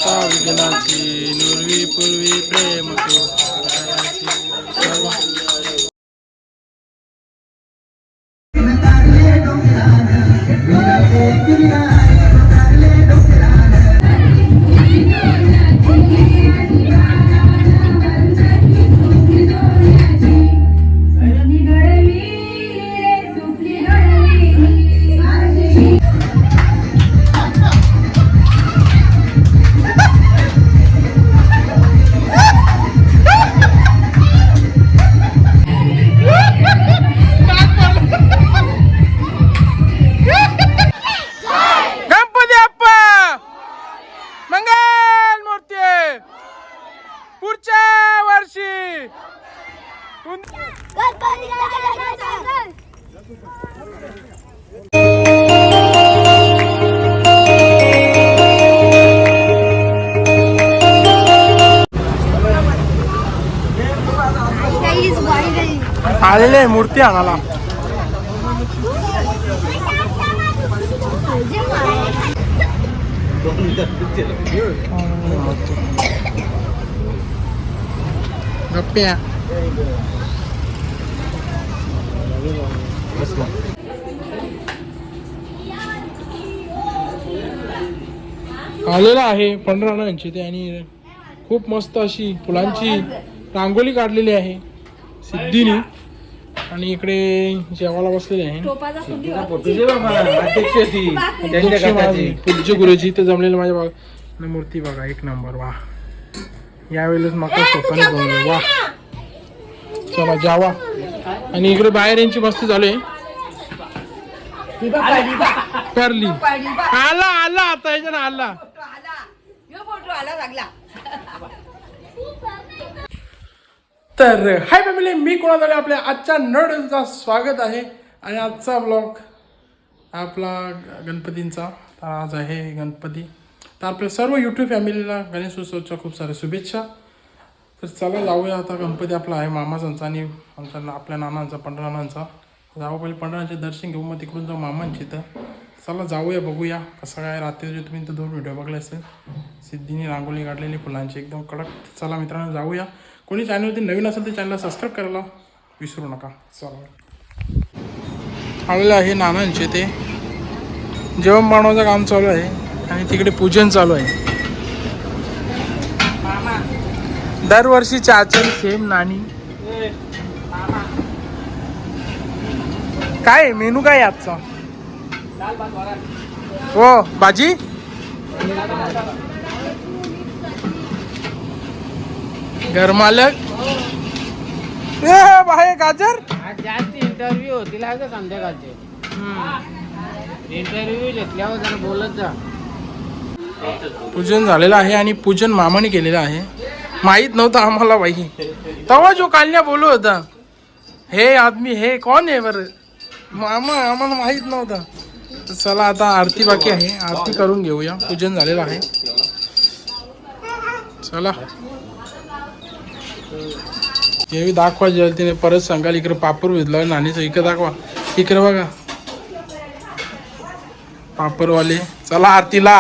आता विघ्नाची नुरवी पूर्वी प्रेम तो आलेले मूर्ती आणाला गप्प्या आलेला आहे पंढरानांची ते आणि खूप मस्त अशी फुलांची रांगोळी काढलेली आहे सिद्धीने आणि इकडे जेवायला बसलेले आहे पूज्य गुरुजी ते जमलेलं माझ्या बाबा मूर्ती बघा एक नंबर वा यावेळेस मका स्वतःने बनवलं वा चला जावा आणि इकडे बाहेर यांची मस्ती चालू आहे करली आला आला आता याच्या आला तर हाय फॅमिली मी कोणाला आपल्या आजच्या नडचा स्वागत आहे आणि आजचा ब्लॉग आपला गणपतींचा तर आज आहे गणपती तर आपल्या सर्व यूट्यूब फॅमिलीला गणेशोत्सवाच्या खूप साऱ्या शुभेच्छा तर चला जाऊया आता गणपती आपला आहे मामाचा आणि आपल्या नानांचा पंढरानांचा जाऊ पहिले पंढराचे दर्शन घेऊ मग तिकडून जाऊ मामांची तर चला जाऊया बघूया कसं काय रात्री तुम्ही तर 2 व्हिडिओ बघले असेल सिद्धीने रांगोळी काढलेली फुलांची एकदम कडक चला मित्रांनो जाऊया कोणी चॅनलवरती नवीन असेल तर चॅनलला सबस्क्राईब करायला विसरू नका चला आलेलं आहे नानांचे ते जेवण बनवायचं काम चालू आहे आणि तिकडे पूजन चालू आहे दरवर्षी चाचल सेम नानी काय मेनू काय आजचा हो भाजी घरमालक बाहेर गाजर जास्त इंटरव्ह्यू होतील का संध्याकाळचे इंटरव्ह्यू घेतल्यावर जरा बोलत जा पूजन झालेलं आहे आणि पूजन मामाने केलेलं आहे माहित नव्हतं आम्हाला बाई तेव्हा जो कालण्या बोलू होता हे आदमी हे कोण आहे बरं मामा आम्हाला माहित नव्हतं तर चला आता आरती बाकी आहे आरती करून घेऊया पूजन झालेलं आहे चला हे दाखवा जेल तिने परत सांगाल इकडे पापड विधलं नाणीचं इकडे दाखवा इकडे बघा पापडवाले चला आरतीला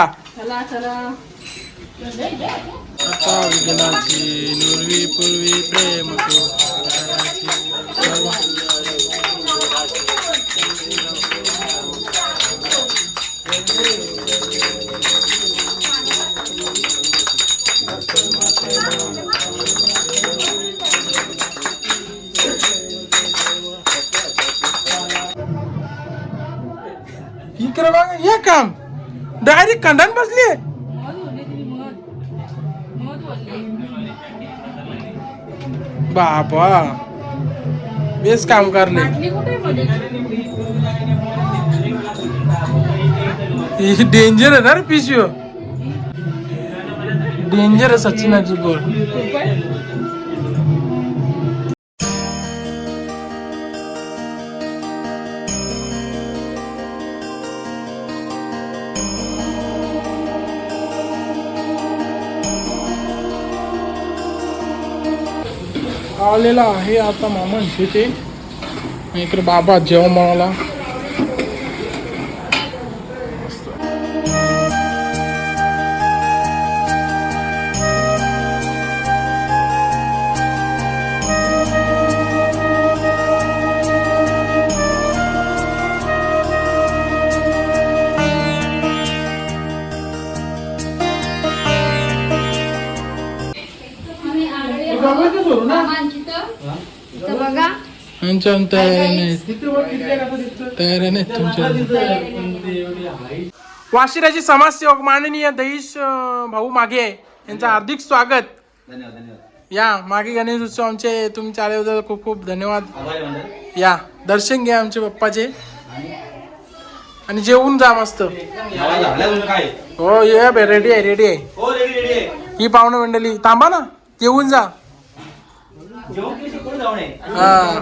आता विघ्नाची नुरवी पूर्वी प्रेम तो इकडे बघा हे काम डायरेक्ट खंडान बसली बाबा बेस काम करले डेंजर आहे ना रे पिशवी डेंजर आहे सचिनाची बोल आलेला आहे आता मामांशी ते इकडे बाबा जेवण बनवला मामांची तर इथं बघा आमच्या तयारी नाही तुमच्या वाशिराची समाजसेवक माननीय दहीश भाऊ मागे यांचं हार्दिक स्वागत. या मागे गणेश उत्सव आमचे तुमचे आले होते खूप खूप धन्यवाद. या दर्शन घ्या आमचे पप्पाचे आणि जेवून जा मस्त. हो ये रेडी आहे रेडी आहे ही पाहुणे मंडळी. थांबा ना जेवून जा. हा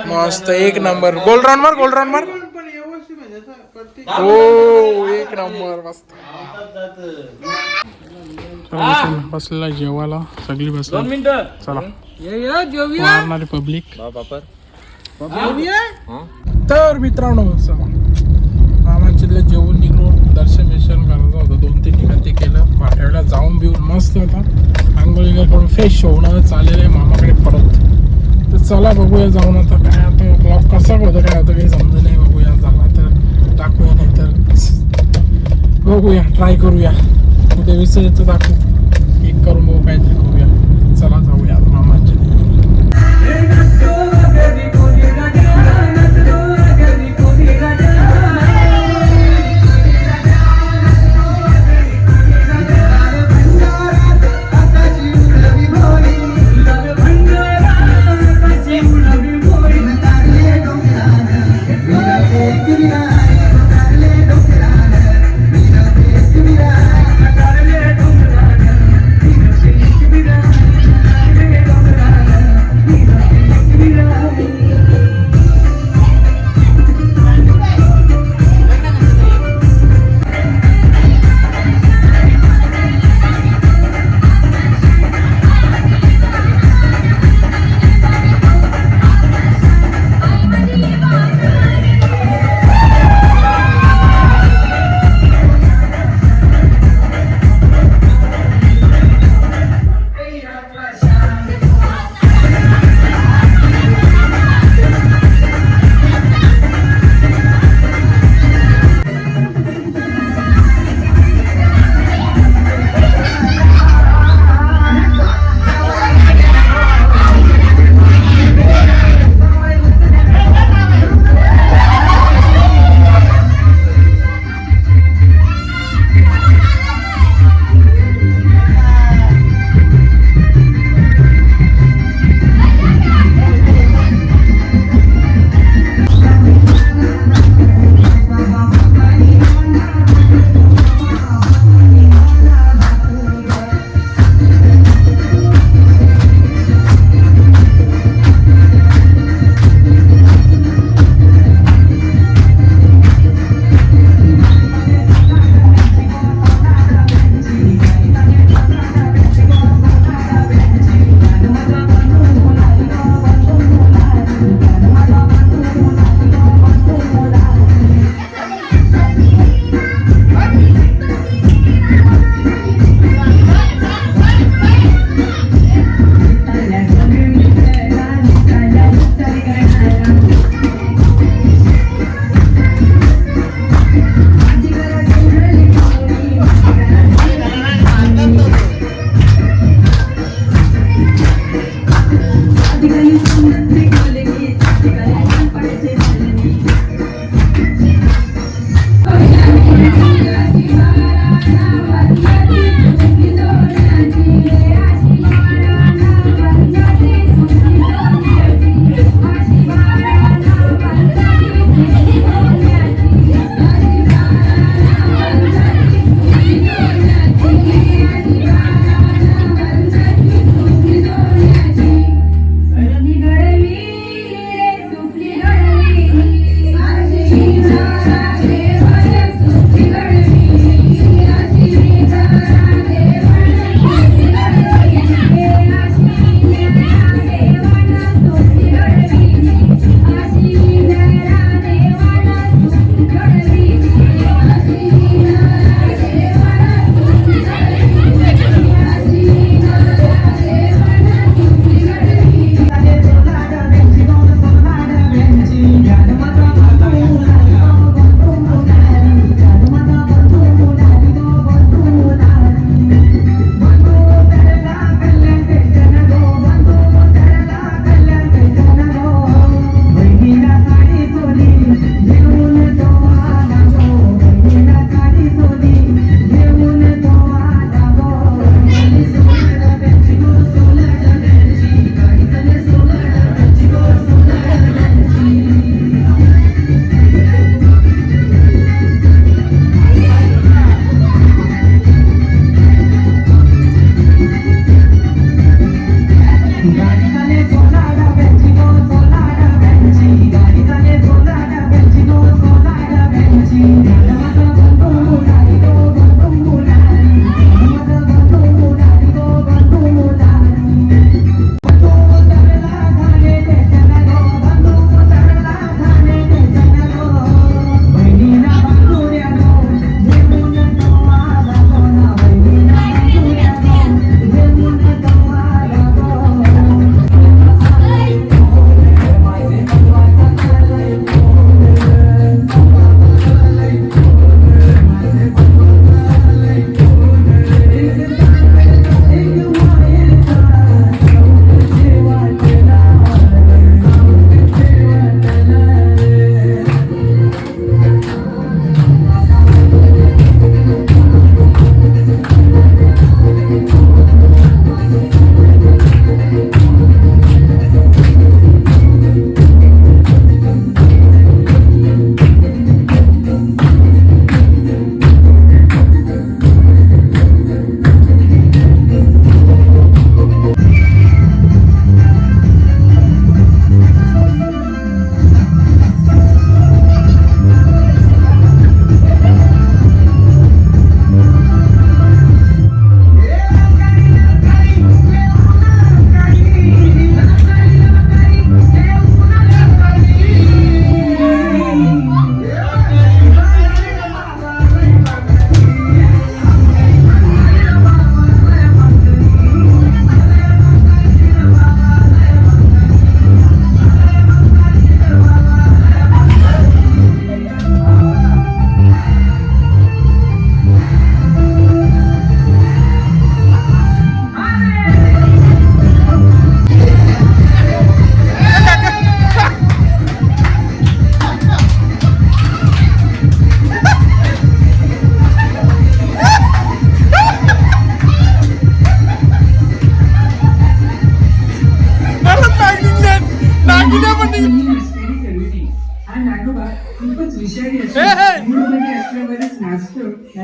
मस्त एक नंबर. गोल्ड राऊंड मार हो एक नंबर मस्त. बसलेला जेवायला सगळी बसला. चला मारणारे पब्लिक. तर मित्रांनो मामाच्या जेवून निघलो. दर्शन करायचं होतं 2-3 ठिकाण ते केलं. पाठवल्या जाऊन बिऊन मस्त होता. आंघोळी करून फ्रेश होऊन चाललेलं आहे मामाकडे परत. तर चला बघूया जाऊन आता काय आता ब्लॉग कसा होतं काय होतं काही समजलं नाही. बघूया झाला तर टाकूया नाही तर बघूया ट्राय करूया. उद्या विसरायचं दाखवू एक करून बघू काहीतरी करूया. चला जाऊया मामाच्या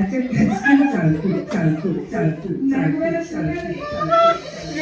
नाकात घसकीन चालतो चालतो चालतो चालतो चालतो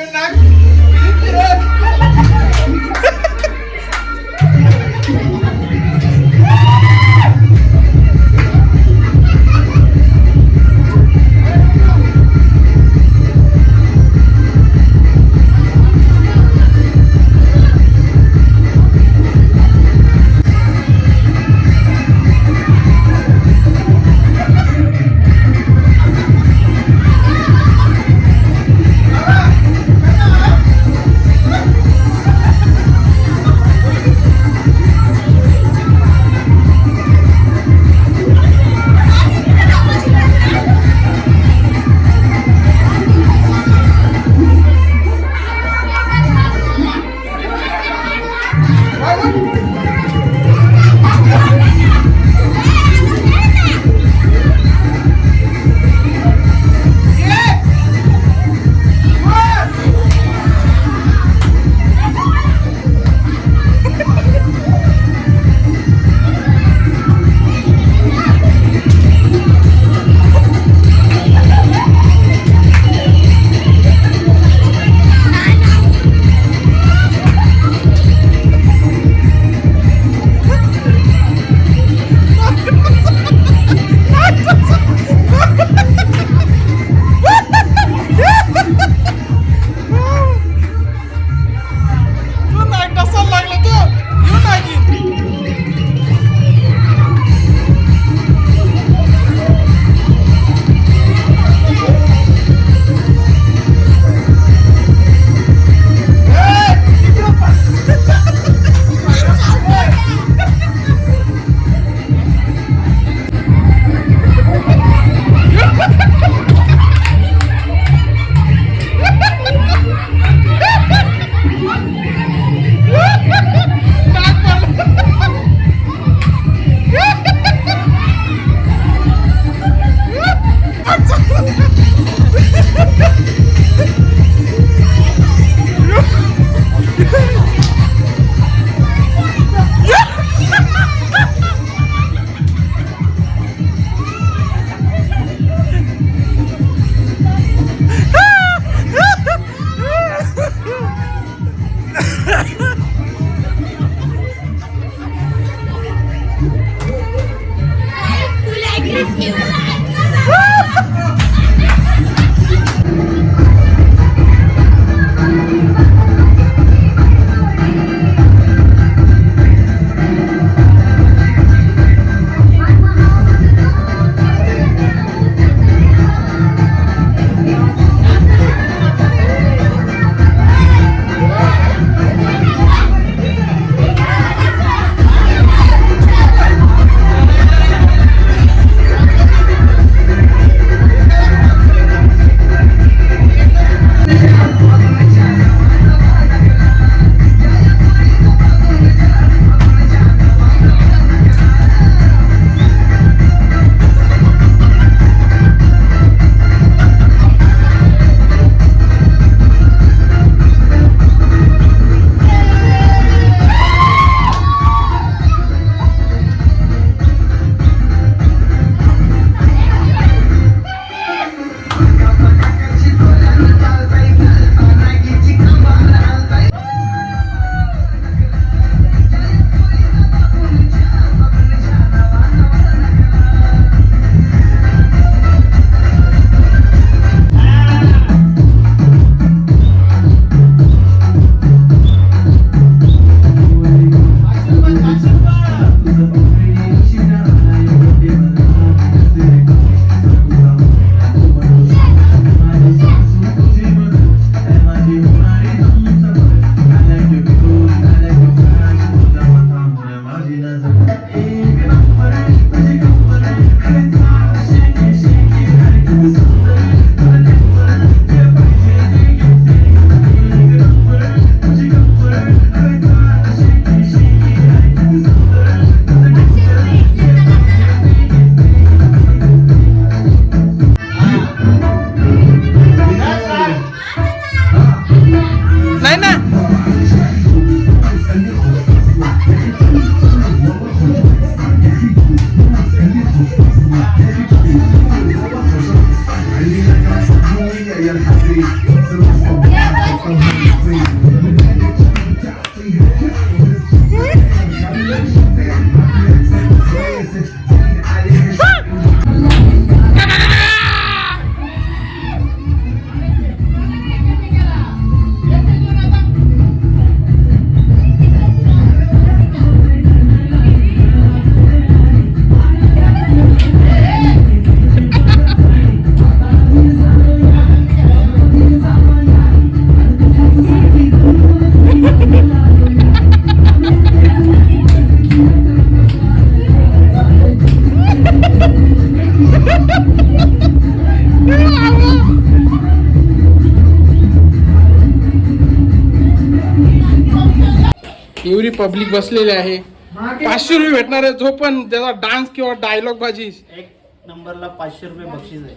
एवढी पब्लिक बसलेली आहे. 500 रुपये भेटणार आहे जो पण त्याचा डान्स किंवा डायलॉग बाजी. एक नंबरला 500 रुपये बक्षीस आहे.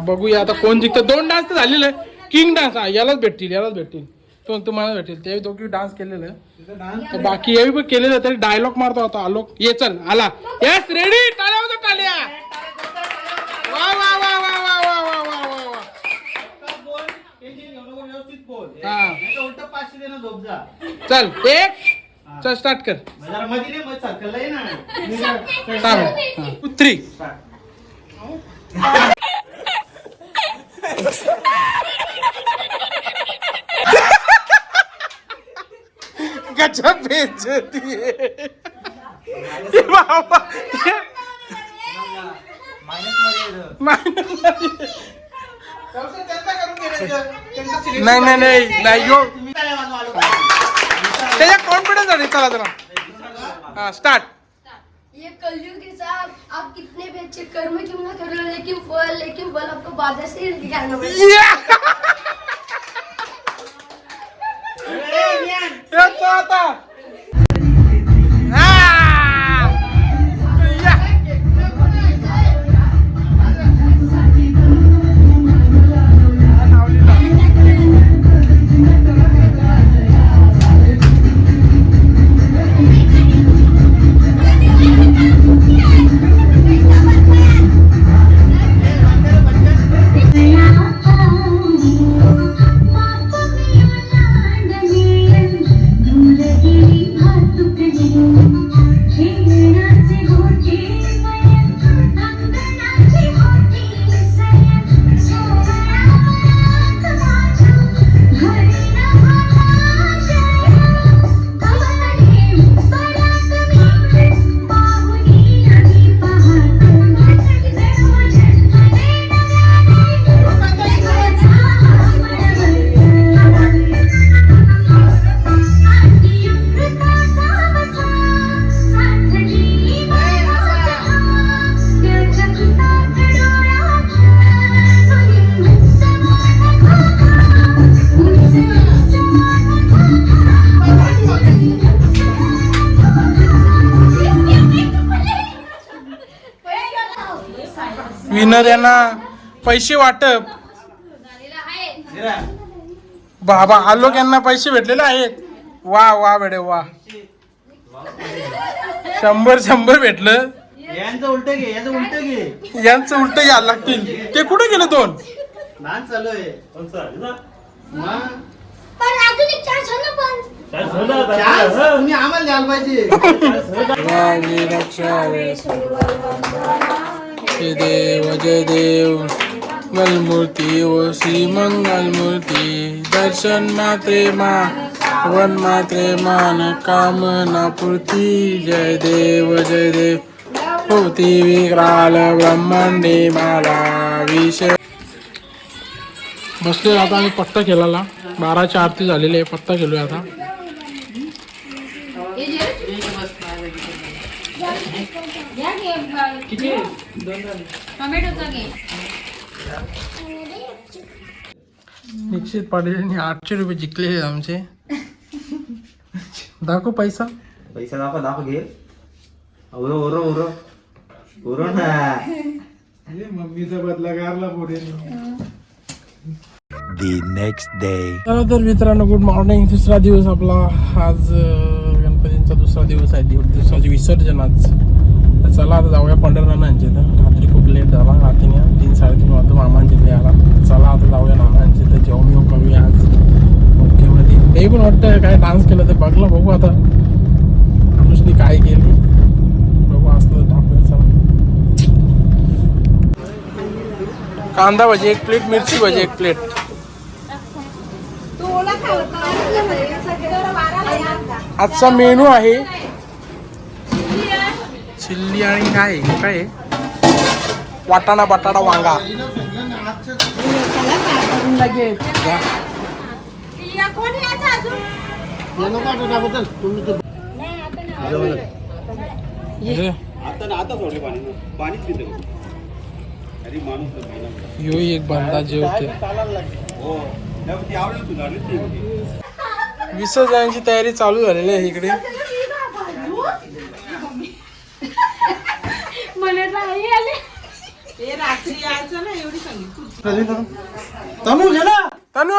बघूया आता कोण जिंकतं. 2 डान्स तर झालेले आहे. किंग डान्स यालाच भेटतील तो तुम्हाला भेटेल. ते दोघी डान्स केलेलं आहे. बाकी हे पण केलेलं तरी डायलॉग मारतो आता. आलोक ये चल आला. Yes ready. टाळ्या वाजवा टाळ्या. वा वा वा वा वा वा वा वा वा वा. हा उलट 500 देणं झोप जा. चल एक चल स्टार्ट कर. जरा मध्ये मग सर्कलला ये ना. सांग 3 गजब बेइज्जती है ये बाबा. नाही यो त्याच्या कॉन्फिडन्स आहे. चला हा स्टार्ट. ये कलयुग के साथ आप कितने भी अच्छे कर्म क्यों ना कर लो, लेकिन फल आपको बाधा से दिखाना पड़ेगा. आता विनर यांना पैसे वाटप. बाबा आलोक यांना पैसे भेटलेले आहेत. वा वा बेडे वा. 100 भेटलं. यांचं उलट घे. यांचं उलट घ्यायला लागतील. ते कुठे गेले 2 डान्स चालू आहे. पण अजून एक चान्स आहे ना. पण तुम्ही आम्हाला द्यायला पाहिजे. जय देव मंगलमूर्ती ओ श्री मंगलमूर्ती. दर्शन मात्रे वन मात्रे मान कामना पूर्ती. जय देव होती विक्राल ब्रह्मांडे माला विषय. बसले आता आम्ही पत्ता केलेला. 12ची आरती झालेली आहे. पत्ता केलोय आता. निश्चित पाटील 800 रुपये जिंकले आमचे. दाखव पैसा दाखव घे. उरो ना. मम्मीचा बदला गारला पुढे. The next day. तर मित्रांनो गुड मॉर्निंग. दुसरा दिवस आपला आज गणपतींचा दुसरा दिवस आहे. दिवसाचे विसर्जन आज. तर चला आता जाऊया पंढरनाथांचे. तर रात्री खूप लेट झाला. रात्रीने 3-3:30 वाजता मामांचे आला. चला आता जाऊया नानांचे. तर जेवण करूया आज ओकेमध्ये. ते पण वाटतं काय डान्स केलं तर बघलं. बघू आता अनुष्णी काय केली. बघू असलं टाकूया. चला कांदा भजी 1 प्लेट. मिरची भजी 1 प्लेट. आजचा मेनू आहे चिल्ली आणि काय वाटाणा बटाटा वांगा. यो एक बंदा जेवते. विसर्जनाची तयारी चालू झालेली आहे इकडे. तनू घे ना. तनु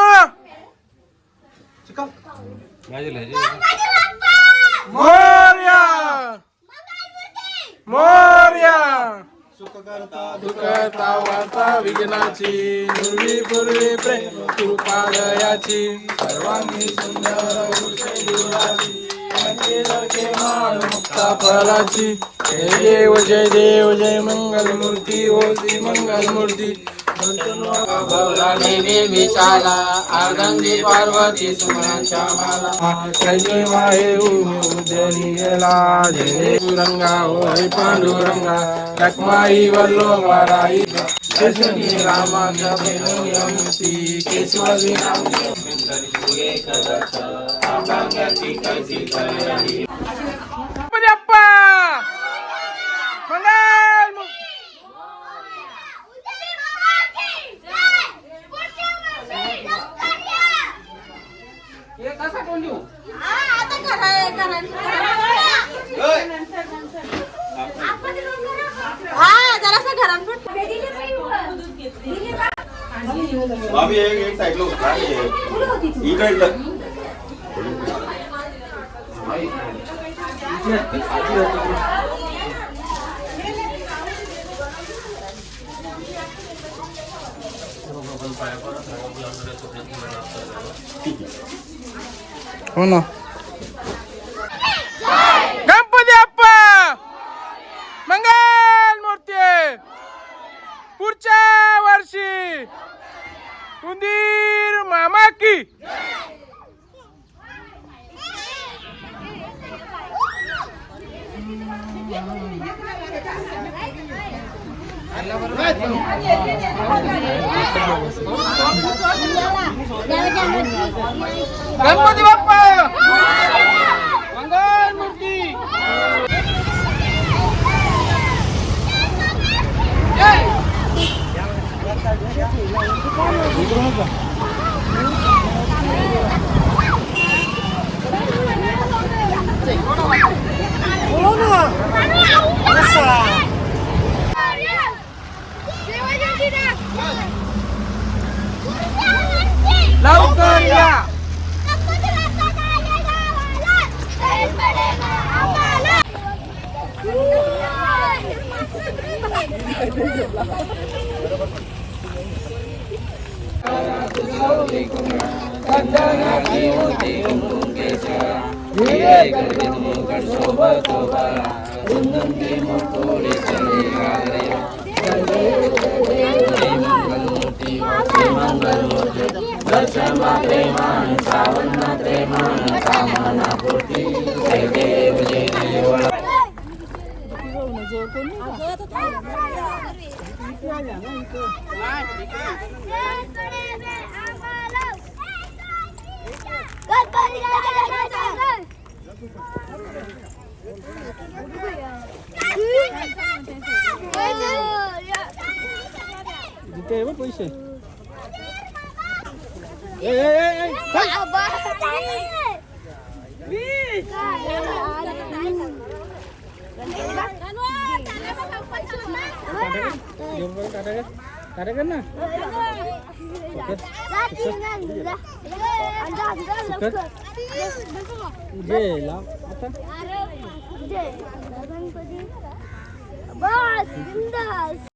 मोरया मोरया दुखता वार्ता विघ्नाची पूर्वी पूर्वी प्रेम कृपालयाची सर्वांनी सुंदर मुक्ता फलाची. जय देव जय मंगल मूर्ती होती मंगल मूर्ती. विशाला आर्गंगी पार्वती सुमनांच्या माला जय माहे उद्यनियला जय रंगा होय पांडुरंगा लक्ष्माई वल्लो माराई केशवी रामाच्या प्रेमयंती केशवी अप्पा मंगल कसा कोण देऊ मामी एक साईडला उतरा. इकडे हो ना. गणपती अप्पा मंगल मूर्ती पुढच्या वर्षी उंदीर मामा की. गणपती बाप्पा मंगल मूर्ती. लवकर या. पैसे ना बस बिंदास